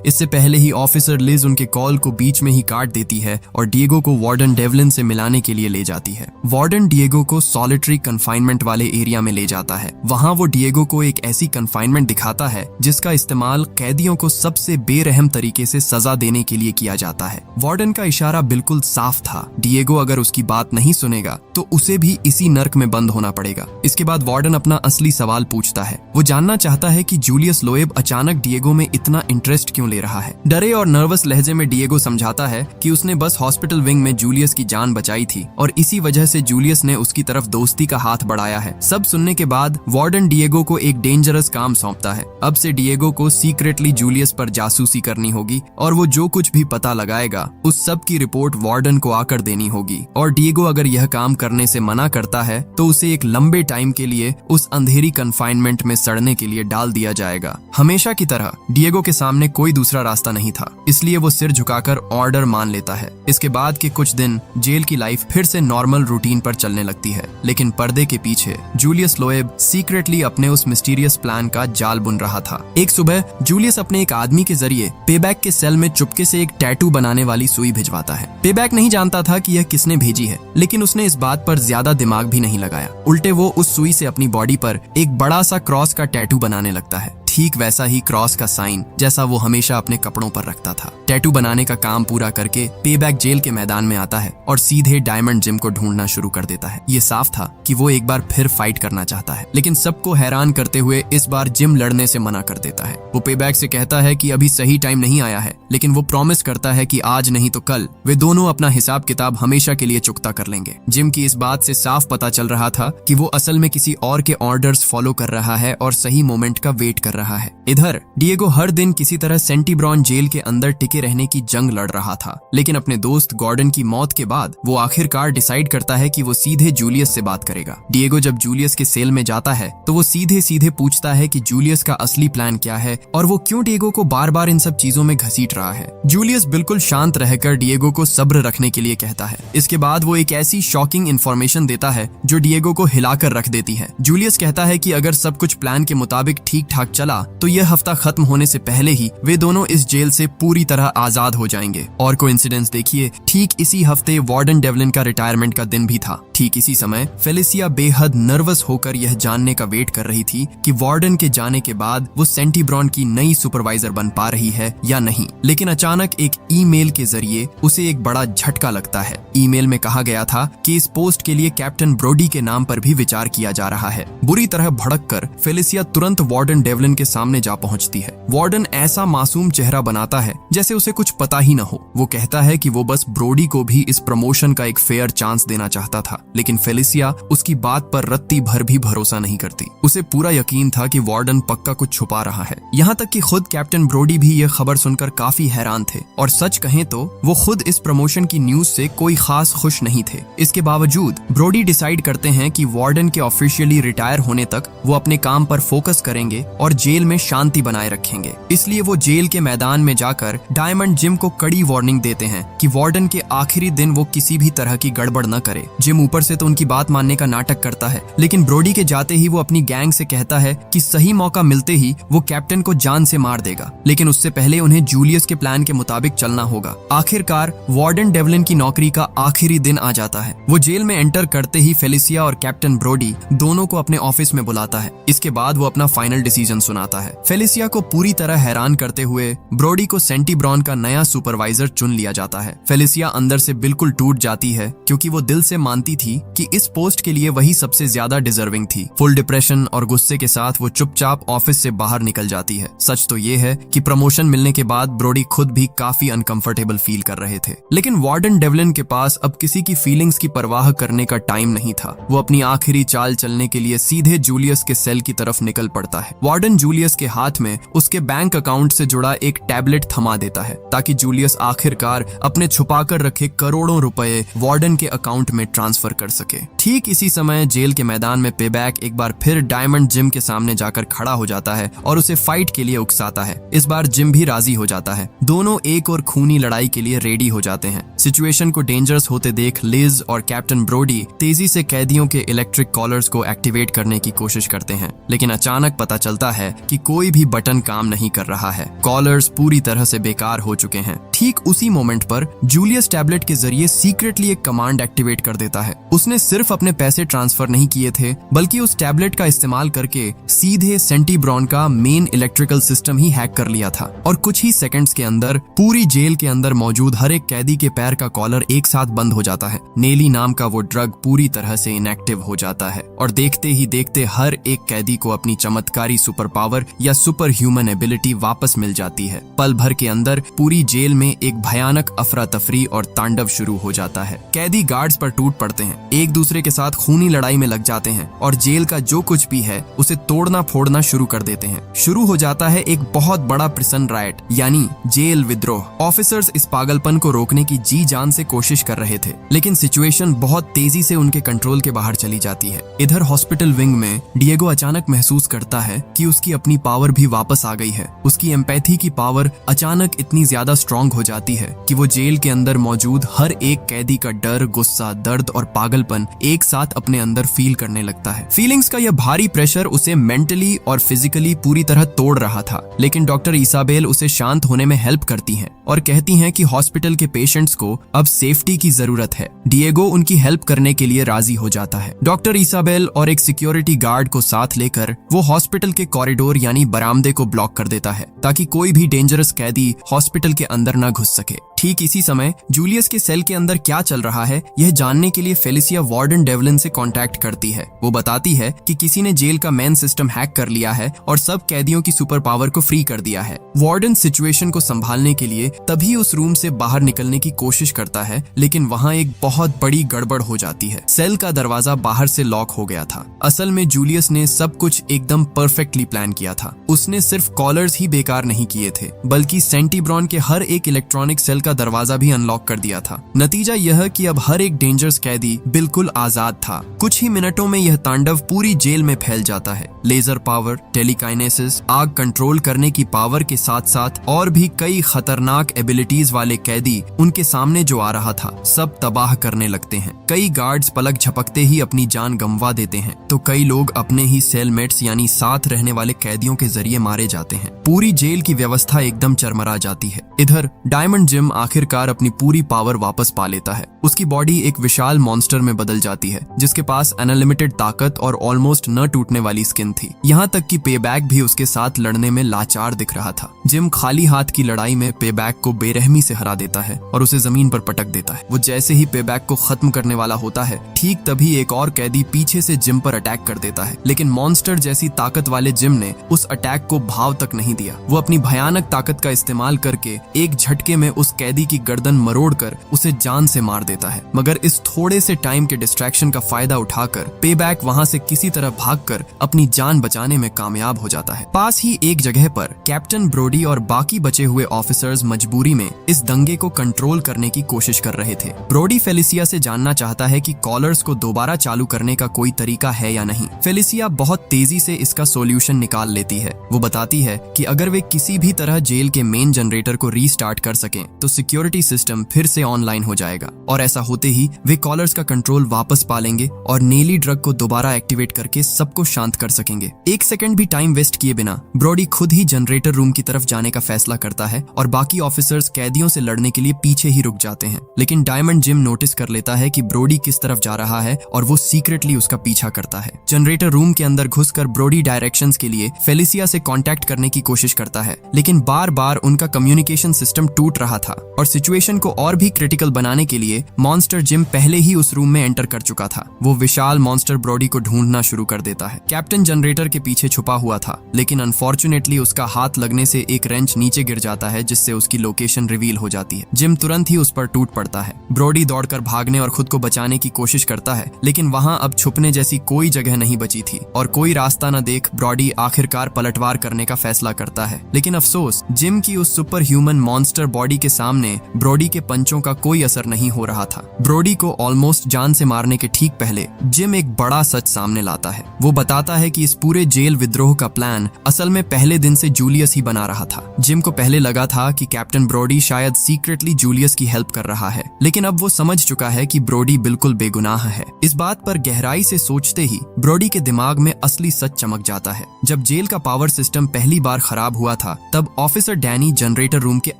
इससे पहले ही ऑफिसर लिज उनके कॉल को बीच में ही काट देती है और डिएगो को वार्डन डेवलिन से मिलाने के लिए ले जाती है। वार्डन डिएगो को सॉलिटरी कन्फाइनमेंट वाले एरिया में ले जाता है। वहाँ वो डिएगो को एक ऐसी कन्फाइनमेंट दिखाता है जिसका इस्तेमाल कैदियों को सबसे बेरहम तरीके से सजा देने के लिए किया जाता है। वार्डन का इशारा बिल्कुल साफ था, डिएगो अगर उसकी बात नहीं सुनेगा तो उसे भी इसी नर्क में बंद होना पड़ेगा। इसके बाद वार्डन अपना असली सवाल पूछता है। वो जानना चाहता है कि जूलियस लोएब अचानक डिएगो में इतना इंटरेस्ट क्यों ले रहा है। डरे और नर्वस लहजे में डिएगो समझाता है कि उसने बस हॉस्पिटल विंग में जूलियस की जान बचाई थी और इसी वजह से जूलियस ने उसकी तरफ दोस्ती का हाथ बढ़ाया है। सब सुनने के बाद वार्डन डिएगो को एक डेंजरस काम सौंपता है। अब से डिएगो को सीक्रेटली जूलियस पर जासूसी करनी होगी और वो जो कुछ भी पता लगाएगा उस सब की रिपोर्ट वार्डन को आकर देनी होगी और डिएगो अगर यह काम करने से मना करता है तो उसे एक लंबे टाइम के लिए उस अंधेरी कन्फाइनमेंट में सड़ने के लिए डाल दिया जाएगा। हमेशा की तरह डिएगो के सामने कोई दूसरा रास्ता नहीं था, इसलिए वो सिर झुकाकर ऑर्डर मान लेता है। इसके बाद के कुछ दिन जेल की लाइफ फिर से नॉर्मल रूटीन पर चलने लगती है, लेकिन पर्दे के पीछे जूलियस लोएब सीक्रेटली अपने उस मिस्टीरियस प्लान का जाल बुन रहा था। एक सुबह जूलियस अपने एक आदमी के जरिए पेबैक के सेल में चुपके से एक टैटू बनाने वाली सुई भिजवाता है। पेबैक नहीं जानता था कि यह किसने भेजी है, लेकिन उसने इस बात पर ज्यादा दिमाग भी नहीं लगाया। उल्टे वो उस सुई से अपनी बॉडी पर एक बड़ा सा क्रॉस का टैटू बनाने लगता है, ठीक वैसा ही क्रॉस का साइन जैसा वो हमेशा अपने कपड़ों पर रखता था। टैटू बनाने का काम पूरा करके पेबैक जेल के मैदान में आता है और सीधे डायमंड जिम को ढूंढना शुरू कर देता है। ये साफ था कि वो एक बार फिर फाइट करना चाहता है, लेकिन सबको हैरान करते हुए इस बार जिम लड़ने से मना कर देता है। वो पेबैक से कहता है कि अभी सही टाइम नहीं आया है, लेकिन वो प्रॉमिस करता है कि आज नहीं तो कल वे दोनों अपना हिसाब किताब हमेशा के लिए चुकता कर लेंगे। जिम की इस बात से साफ पता चल रहा था कि वो असल में किसी और के ऑर्डर्स फॉलो कर रहा है और सही मोमेंट का वेट कर रहा है। इधर डिएगो हर दिन किसी तरह सेंटीब्रॉन जेल के अंदर टिके रहने की जंग लड़ रहा था, लेकिन अपने दोस्त गॉर्डन की मौत के बाद वो आखिरकार डिसाइड करता है कि वो सीधे जूलियस से बात करेगा। डिएगो जब जूलियस के सेल में जाता है तो वो सीधे सीधे पूछता है कि जूलियस का असली प्लान क्या है और वो क्यों डिएगो को बार बार इन सब चीजों में घसीट रहा है। जूलियस बिल्कुल शांत रहकर डिएगो को सब्र रखने के लिए कहता है। इसके बाद वो एक ऐसी शॉकिंग इन्फॉर्मेशन देता है जो डिएगो को हिलाकर रख देती है। जूलियस कहता है कि अगर सब कुछ प्लान के मुताबिक ठीक ठाक चला तो यह हफ्ता खत्म होने से पहले ही वे दोनों इस जेल से पूरी तरह आजाद हो जाएंगे। और कोइंसिडेंस देखिए, ठीक इसी हफ्ते वार्डन डेवलिन का रिटायरमेंट का दिन भी था। ठीक इसी समय फेलिसिया बेहद नर्वस होकर यह जानने का वेट कर रही थी कि वार्डन के जाने के बाद वो सेंटीब्रॉन की नई सुपरवाइजर बन पा रही है या नहीं। लेकिन अचानक एक ईमेल के जरिए उसे एक बड़ा झटका लगता है। ईमेल में कहा गया था कि इस पोस्ट के लिए कैप्टन ब्रोडी के नाम पर भी विचार किया जा रहा है। बुरी तरह भड़ककर फेलिसिया तुरंत वार्डन डेवलिन के सामने जा पहुंचती है। वार्डन ऐसा मासूम चेहरा बनाता है जैसे उसे कुछ पता ही न हो। वो कहता है कि वो बस ब्रोडी को भी इस प्रमोशन का एक फेयर चांस देना चाहता था, लेकिन फेलिसिया उसकी बात पर रत्ती भर भी भरोसा नहीं करती। उसे पूरा यकीन था कि वार्डन पक्का कुछ छुपा रहा है। यहाँ तक कि खुद कैप्टन ब्रोडी भी ये खबर सुनकर काफी हैरान थे और सच कहें तो वो खुद इस प्रमोशन की न्यूज से कोई खास खुश नहीं थे। इसके बावजूद ब्रोडी डिसाइड करते हैं कि वार्डन के ऑफिशियली रिटायर होने तक वो अपने काम पर फोकस करेंगे और जेल में शांति बनाए रखेंगे। इसलिए वो जेल के मैदान में जाकर डायमंड जिम को कड़ी वार्निंग देते हैं कि वार्डन के आखिरी दिन वो किसी भी तरह की गड़बड़ न करे। जिम ऊपर ऊपर से तो उनकी बात मानने का नाटक करता है, लेकिन ब्रोडी के जाते ही वो अपनी गैंग से कहता है कि सही मौका मिलते ही वो कैप्टन को जान से मार देगा, लेकिन उससे पहले उन्हें जूलियस के प्लान के मुताबिक चलना होगा। आखिरकार वार्डन डेवलिन की नौकरी का आखिरी दिन आ जाता है। वो जेल में एंटर करते ही फेलिसिया और कैप्टन ब्रोडी दोनों को अपने ऑफिस में बुलाता है। इसके बाद वो अपना फाइनल डिसीजन सुनाता है। फेलिसिया को पूरी तरह हैरान करते हुए ब्रोडी को सेंटी ब्रॉन का नया सुपरवाइजर चुन लिया जाता है। फेलिसिया अंदर से बिल्कुल टूट जाती है, क्योंकि वो दिल से मानती थी कि इस पोस्ट के लिए वही सबसे ज्यादा डिजर्विंग थी। फुल डिप्रेशन और गुस्से के साथ वो चुपचाप ऑफिस से बाहर निकल जाती है। सच तो ये है कि प्रमोशन मिलने के बाद ब्रोडी खुद भी काफी अनकंफर्टेबल फील कर रहे थे, लेकिन वार्डन डेवलिन के पास अब किसी की फीलिंग्स की परवाह करने का टाइम नहीं था। वो अपनी आखिरी चाल चलने के लिए सीधे जूलियस के सेल की तरफ निकल पड़ता है। वार्डन जूलियस के हाथ में उसके बैंक अकाउंट से जुड़ा एक टैबलेट थमा देता है, ताकि जूलियस आखिरकार अपने छुपाकर रखे करोड़ों रुपए वार्डन के अकाउंट में ट्रांसफर कर सके। ठीक इसी समय जेल के मैदान में पेबैक एक बार फिर डायमंड जिम के सामने जाकर खड़ा हो जाता है और उसे फाइट के लिए उकसाता है। इस बार जिम भी राजी हो जाता है। दोनों एक और खूनी लड़ाई के लिए रेडी हो जाते हैं। सिचुएशन को डेंजरस होते देख लिज और कैप्टन ब्रोडी तेजी से कैदियों के इलेक्ट्रिक कॉलर्स को एक्टिवेट करने की कोशिश करते हैं, लेकिन अचानक पता चलता है कि कोई भी बटन काम नहीं कर रहा है। कॉलर्स पूरी तरह से बेकार हो चुके हैं। ठीक उसी मोमेंट पर जूलियस टैबलेट के जरिए सीक्रेटली एक कमांड एक्टिवेट कर देता है। उसने सिर्फ अपने पैसे ट्रांसफर नहीं किए थे, बल्कि उस टैबलेट का इस्तेमाल करके सीधे सेंटी ब्रॉन का मेन इलेक्ट्रिकल सिस्टम ही हैक कर लिया था, और कुछ ही सेकंड्स के अंदर पूरी जेल के अंदर मौजूद हर एक कैदी के पैर का कॉलर एक साथ बंद हो जाता है। नेली नाम का वो ड्रग पूरी तरह से इनएक्टिव हो जाता है, और देखते ही देखते हर एक कैदी को अपनी चमत्कारी सुपर पावर या सुपर ह्यूमन एबिलिटी वापस मिल जाती है। पल भर के अंदर पूरी जेल में एक भयानक अफरा तफरी और तांडव शुरू हो जाता है। कैदी गार्ड्स पर टूट पड़ते हैं, एक दूसरे के साथ खूनी लड़ाई में लग जाते हैं और जेल का जो कुछ भी है उसे तोड़ना फोड़ना शुरू कर देते हैं। शुरू हो जाता है एक बहुत बड़ा प्रिसन राइट, यानी जेल विद्रोह। ऑफिसर्स इस पागलपन को रोकने की जी जान से कोशिश कर रहे थे, लेकिन सिचुएशन बहुत तेजी से उनके कंट्रोल के बाहर चली जाती है। इधर हॉस्पिटल विंग में डिएगो अचानक महसूस करता है कि उसकी अपनी पावर भी वापस आ गई है। उसकी एम्पैथी की पावर अचानक इतनी ज्यादा स्ट्रांग हो जाती है कि वो जेल के अंदर मौजूद हर एक कैदी का डर, गुस्सा, दर्द और पागलपन एक साथ अपने अंदर फील करने लगता है। फीलिंग्स का यह भारी प्रेशर उसे मेंटली और फिजिकली पूरी तरह तोड़ रहा था, लेकिन डॉक्टर इसाबेल उसे शांत होने में हेल्प करती हैं और कहती हैं कि हॉस्पिटल के पेशेंट्स को अब सेफ्टी की जरूरत है। डिएगो उनकी हेल्प करने के लिए राजी हो जाता है। डॉक्टर इसाबेल और एक सिक्योरिटी गार्ड को साथ लेकर वो हॉस्पिटल के कॉरिडोर यानी बरामदे को ब्लॉक कर देता है, ताकि कोई भी डेंजरस कैदी हॉस्पिटल के अंदर न घुस सके। ठीक इसी समय जूलियस के सेल के अंदर क्या चल रहा है यह जानने के लिए फेलिसिया वार्डन डेवलिन से कांटेक्ट करती है। वो बताती है कि किसी ने जेल का मेन सिस्टम हैक कर लिया है और सब कैदियों की सुपर पावर को फ्री कर दिया है। वार्डन सिचुएशन को संभालने के लिए तभी उस रूम से बाहर निकलने की कोशिश करता है, लेकिन वहाँ एक बहुत बड़ी गड़बड़ हो जाती है। सेल का दरवाजा बाहर से लॉक हो गया था। असल में जूलियस ने सब कुछ एकदम परफेक्टली प्लान किया था। उसने सिर्फ कॉलर्स ही बेकार नहीं किए थे, बल्कि सेंटी ब्रॉन के हर एक इलेक्ट्रॉनिक सेल का दरवाजा भी अनलॉक कर दिया था। नतीजा यह कि अब हर एक डेंजरस कैदी बिल्कुल आजाद था। कुछ ही मिनटों में यह तांडव पूरी जेल में फैल जाता है। लेजर पावर, टेलीकाइनेसिस, आग कंट्रोल करने की पावर के साथ साथ और भी कई खतरनाक एबिलिटीज वाले कैदी उनके सामने जो आ रहा था सब तबाह करने लगते हैं। कई गार्ड्स पलक झपकते ही अपनी जान गंवा देते हैं, तो कई लोग अपने ही सेलमेट्स यानी साथ रहने वाले कैदियों के जरिए मारे जाते हैं। पूरी जेल की व्यवस्था एकदम चरमरा जाती है। इधर डायमंड जिम आखिरकार अपनी पूरी पावर वापस पा लेता है। उसकी बॉडी एक विशाल मॉन्स्टर में बदल जाती है, जिसके पास अनलिमिटेड ताकत और ऑलमोस्ट न टूटने वाली स्किन थी। यहाँ तक कि पेबैक भी उसके साथ लड़ने में लाचार दिख रहा था। जिम खाली हाथ की लड़ाई में पेबैक को बेरहमी से हरा देता है और उसे जमीन पर पटक देता है। वो जैसे ही पेबैक को खत्म करने वाला होता है, ठीक तभी एक और कैदी पीछे से जिम पर अटैक कर देता है, लेकिन मॉन्स्टर जैसी ताकत वाले जिम ने उस अटैक को भाव तक नहीं दिया। वो अपनी भयानक ताकत का इस्तेमाल करके एक झटके में उस कैदी की गर्दन मरोड़कर उसे जान से मार देता है। मगर इस थोड़े से टाइम के डिस्ट्रैक्शन का फायदा उठाकर पेबैक वहां से किसी तरह भागकर अपनी जान बचाने में कामयाब हो जाता है। पास ही एक जगह पर कैप्टन ब्रोडी और बाकी बचे हुए ऑफिसर्स मजबूर मजबूरी में इस दंगे को कंट्रोल करने की कोशिश कर रहे थे। ब्रोडी फेलिसिया से जानना चाहता है कि कॉलर्स को दोबारा चालू करने का कोई तरीका है या नहीं। फेलिसिया बहुत तेजी से इसका सॉल्यूशन निकाल लेती है। वो बताती है कि अगर वे किसी भी तरह जेल के मेन जनरेटर को रीस्टार्ट कर सकें तो सिक्योरिटी सिस्टम फिर से ऑनलाइन हो जाएगा और ऐसा होते ही वे कॉलर्स का कंट्रोल वापस पा लेंगे और नेली ड्रग को दोबारा एक्टिवेट करके सबको शांत कर सकेंगे। एक सेकंड भी टाइम वेस्ट किए बिना ब्रोडी खुद ही जनरेटर रूम की तरफ जाने का फैसला करता है और बाकी ऑफिसर्स कैदियों से लड़ने के लिए पीछे ही रुक जाते हैं। लेकिन डायमंड जिम नोटिस कर लेता है कि ब्रोडी किस तरफ जा रहा है और वो सीक्रेटली उसका पीछा करता है। जनरेटर रूम के अंदर घुसकर ब्रोडी डायरेक्शंस के लिए फेलिसिया से कांटेक्ट करने की कोशिश करता है, लेकिन बार बार उनका कम्युनिकेशन सिस्टम टूट रहा था और सिचुएशन को और भी क्रिटिकल बनाने के लिए मॉन्स्टर जिम पहले ही उस रूम में एंटर कर चुका था। वो विशाल मॉन्स्टर ब्रोडी को ढूंढना शुरू कर देता है। कैप्टन जनरेटर के पीछे छुपा हुआ था, लेकिन अनफॉर्चुनेटली उसका हाथ लगने से एक रेंच नीचे गिर जाता है जिससे उसकी लोकेशन रिवील हो जाती है। जिम तुरंत ही उस पर टूट पड़ता है। ब्रोडी दौड़कर भागने और खुद को बचाने की कोशिश करता है, लेकिन वहां अब छुपने जैसी कोई जगह नहीं बची थी और कोई रास्ता न देख ब्रोडी आखिरकार पलटवार करने का फैसला करता है। लेकिन अफसोस, जिम की उस सुपर ह्यूमन मॉन्स्टर बॉडी के सामने ब्रोडी के पंचों का कोई असर नहीं हो रहा था। ब्रोडी को ऑलमोस्ट जान से मारने के ठीक पहले जिम एक बड़ा सच सामने लाता है। वो बताता है कि इस पूरे जेल विद्रोह का प्लान असल में पहले दिन से जूलियस ही बना रहा था। जिम को पहले लगा था कि कैप्टन ब्रोडी शायद सीक्रेटली जूलियस की हेल्प कर रहा है, लेकिन अब वो समझ चुका है कि ब्रोडी बिल्कुल बेगुनाह है। इस बात पर गहराई से सोचते ही ब्रोडी के दिमाग में असली सच चमक जाता है। जब जेल का पावर सिस्टम पहली बार खराब हुआ था तब ऑफिसर डैनी जनरेटर रूम के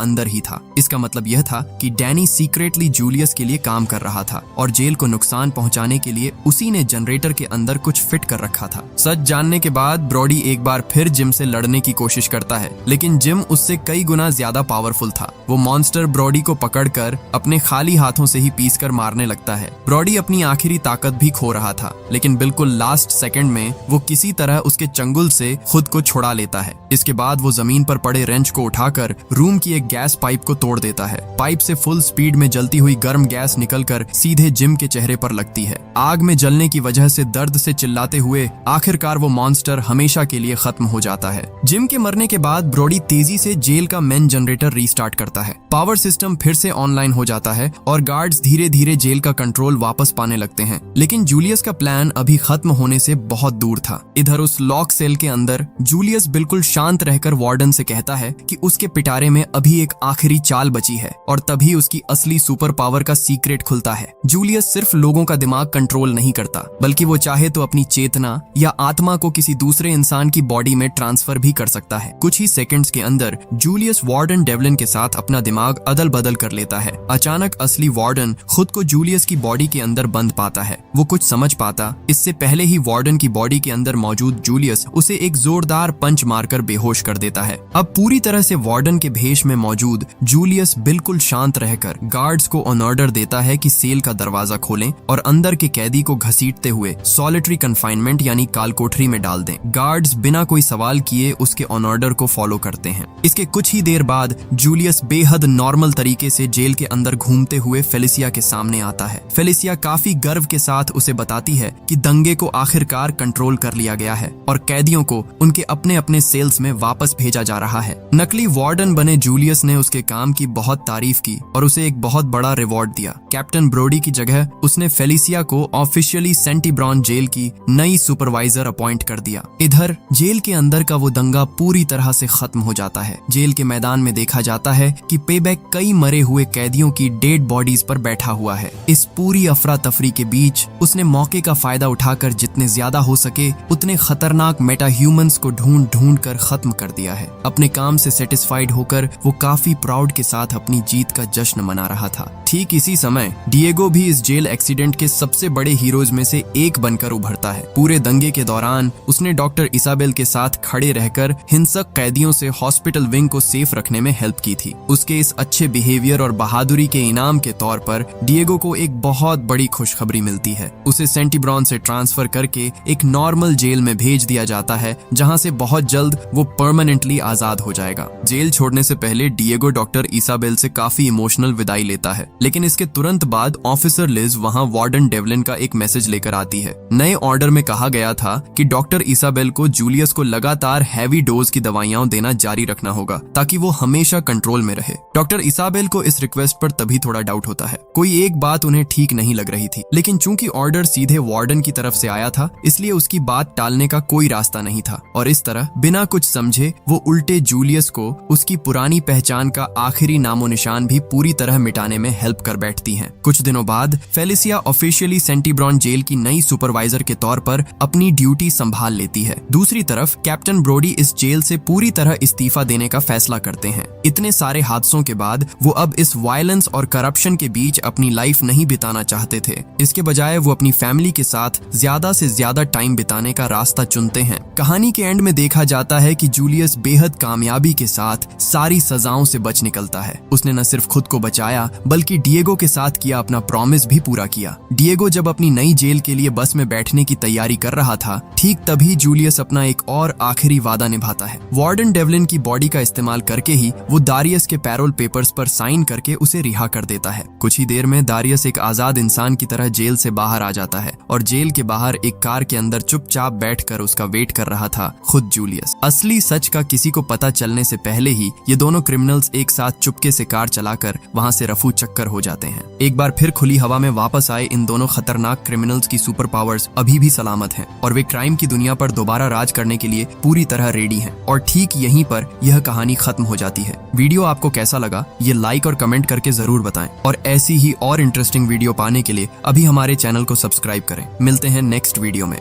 अंदर ही था। इसका मतलब यह था कि डैनी सीक्रेटली जूलियस के लिए काम कर रहा था और जेल को नुकसान पहुंचाने के लिए उसी ने जनरेटर के अंदर कुछ फिट कर रखा था। सच जानने के बाद ब्रोडी एक बार फिर जिम से लड़ने की कोशिश करता है, लेकिन जिम उससे कई गुना ज्यादा पावरफुल था। वो मॉन्स्टर ब्रोडी को पकड़कर अपने खाली हाथों से ही पीसकर मारने लगता है। ब्रोडी अपनी आखिरी ताकत भी खो रहा था, लेकिन बिल्कुल लास्ट सेकंड में वो किसी तरह उसके चंगुल से खुद को छुड़ा लेता है। इसके बाद वो जमीन पर पड़े रेंच को उठाकर रूम की एक गैस पाइप को तोड़ देता है। पाइप से फुल स्पीड में जलती हुई गर्म गैस निकलकर सीधे जिम के चेहरे पर लगती है। आग में जलने की वजह से दर्द से चिल्लाते हुए आखिरकार वो मॉन्स्टर हमेशा के लिए खत्म हो जाता है। जिम के मरने के बाद ब्रोडी तेजी से जेल का मेन जनरेटर रीस्टार्ट करता है। पावर सिस्टम फिर से ऑनलाइन हो जाता है और गार्ड्स धीरे धीरे जेल का कंट्रोल वापस पाने लगते हैं। लेकिन जूलियस का प्लान अभी खत्म होने से बहुत दूर था। इधर उस लॉक सेल के अंदर जूलियस बिल्कुल शांत रहकर वार्डन से कहता है कि उसके पिटारे में अभी एक आखिरी चाल बची है और तभी उसकी असली सुपर पावर का सीक्रेट खुलता है। जूलियस सिर्फ लोगों का दिमाग कंट्रोल नहीं करता, बल्कि वो चाहे तो अपनी चेतना या आत्मा को किसी दूसरे इंसान की बॉडी में ट्रांसफर भी कर सकता है। कुछ ही सेकंड्स के अंदर जूलियस वार्डन डेवलिन के साथ अपना दिमाग अदल बदल कर लेता है। अचानक असली वार्डन खुद को जूलियस की बॉडी के अंदर बंद पाता है। वो कुछ समझ पाता इससे पहले ही वार्डन की बॉडी के अंदर मौजूद जूलियस उसे एक जोरदार पंच मारकर बेहोश कर देता है। अब पूरी तरह से वार्डन के भेष में मौजूद जूलियस बिल्कुल शांत रहकर गार्ड्स को ऑन ऑर्डर देता है कि सेल का दरवाजा खोलें और अंदर के कैदी को घसीटते हुए सॉलिटरी कन्फाइनमेंट यानी काल कोठरी में डाल दें। गार्ड्स बिना कोई सवाल किए उसके ऑन ऑर्डर को फॉलो करते हैं। इसके कुछ ही देर बाद जूलियस बेहद नॉर्मल तरीके से जेल के अंदर घूमते हुए फेलिसिया के सामने आता है। फेलिसिया काफी गर्व के साथ उसे बताती है कि दंगे को आखिरकार कंट्रोल कर लिया गया है और कैदियों को उनके अपने अपने सेल्स में वापस भेजा जा रहा है। नकली वार्डन बने जूलियस ने उसके काम की बहुत तारीफ की और उसे एक बहुत बड़ा रिवॉर्ड दिया। कैप्टन ब्रोडी की जगह उसने फेलिसिया को ऑफिशियली सेंटीब्रॉन जेल की नई सुपरवाइजर अपॉइंट कर दिया। इधर जेल के अंदर का वो दंगा पूरी तरह से खत्म हो जाता है। जेल के मैदान में देखा जाता है कि पेबैक कई मरे हुए कैदियों की डेड बॉडीज पर बैठा हुआ है। इस पूरी अफरा तफरी के बीच उसने मौके का फायदा उठाकर जितने ज्यादा हो सके उतने खतरनाक मेटा ह्यूमंस को ढूंढ ढूंढ कर खत्म कर दिया है। अपने काम से सेटिस्फाइड होकर वो काफी प्राउड के साथ अपनी जीत का जश्न मना रहा था। ठीक इसी समय डिएगो भी इस जेल एक्सीडेंट के सबसे बड़े हीरोज में से एक बनकर उभरता है। पूरे दंगे के दौरान उसने डॉक्टर इसाबेल के साथ खड़े रहकर हिंसक कैदियों से हॉस्पिटल विंग को सेफ रखने में हेल्प की थी। उसके इस अच्छे बिहेवियर और बहादुरी के इनाम के तौर पर डिएगो को एक बहुत बड़ी खुशखबरी मिलती है। उसे सेंटीब्रॉन से ट्रांसफर करके एक नॉर्मल जेल में भेज दिया जाता है, जहां से बहुत जल्द वो परमानेंटली आजाद हो जाएगा। जेल छोड़ने से पहले डिएगो डॉक्टर इसाबेल से काफी इमोशनल विदाई लेता है, लेकिन इसके तुरंत बाद ऑफिसर लिज वहां वार्डन डेवलिन का एक मैसेज लेकर आती है। नए ऑर्डर में कहा गया था कि डॉक्टर इसाबेल को जूलियस को लगातार हैवी डोज की दवाइयां देना जारी रखना होगा ताकि वो हमेशा कंट्रोल में रहे। डॉक्टर इसाबेल को इस रिक्वेस्ट पर तभी थोड़ा डाउट होता है। कोई एक बात उन्हें ठीक नहीं लग रही थी, लेकिन चूंकि ऑर्डर सीधे वार्डन की तरफ से आया था, इसलिए उसकी बात टालने का कोई रास्ता नहीं था। और इस तरह बिना कुछ समझे वो उल्टे जूलियस को उसकी पुरानी पहचान का आखिरी नामो निशान भी पूरी तरह मिटाने में हेल्प कर बैठती हैं। कुछ दिनों बाद फेलिसिया ऑफिशियली सेंटीब्रॉन जेल की नई सुपरवाइजर के तौर पर अपनी ड्यूटी संभाल लेती है। दूसरी तरफ कैप्टन ब्रोडी इस जेल से पूरी तरह इस्तीफा देने का फैसला करते हैं। इतने सारे हादसों के बाद वो अब इस वायलेंस और करप्शन के बीच अपनी लाइफ नहीं बिताना चाहते थे। इसके बजाय वो अपनी फैमिली के साथ ज्यादा से ज्यादा टाइम बिताने का रास्ता चुनते हैं। कहानी के एंड में देखा जाता है कि जूलियस बेहद कामयाबी के साथ सारी सजाओं से बच निकलता है। उसने न सिर्फ खुद को बचाया बल्कि डिएगो के साथ किया अपना प्रॉमिस भी पूरा किया। डिएगो जब अपनी नई जेल के लिए बस में बैठने की तैयारी कर रहा था, ठीक तभी जूलियस अपना एक और आखिरी वादा निभाता है। वार्डन डेवलिन की बॉडी का इस्तेमाल करके ही वो दारियस के पैरोल पेपर्स पर साइन करके उसे रिहा कर देता है। कुछ ही देर में दारियस एक आजाद इंसान की तरह जेल से बाहर आ जाता है और जेल के बाहर एक कार के अंदर चुपचाप बैठकर उसका वेट कर रहा था खुद जूलियस। असली सच का किसी को पता चलने से पहले ही ये दोनों क्रिमिनल्स एक साथ चुपके से कार चलाकर वहां से रफू चक्कर हो जाते हैं। एक बार फिर खुली हवा में वापस आए इन दोनों खतरनाक क्रिमिनल्स की सुपर पावर्स अभी भी सलामत हैं और वे क्राइम की दुनिया पर दोबारा राज करने के लिए पूरी तरह रेडी हैं। और ठीक यहीं पर यह कहानी खत्म हो जाती है। वीडियो आपको कैसा लगा ये लाइक और कमेंट करके जरूर बताएं और ऐसी ही और इंटरेस्टिंग वीडियो पाने के लिए अभी हमारे चैनल को सब्सक्राइब करें। मिलते हैं नेक्स्ट वीडियो में।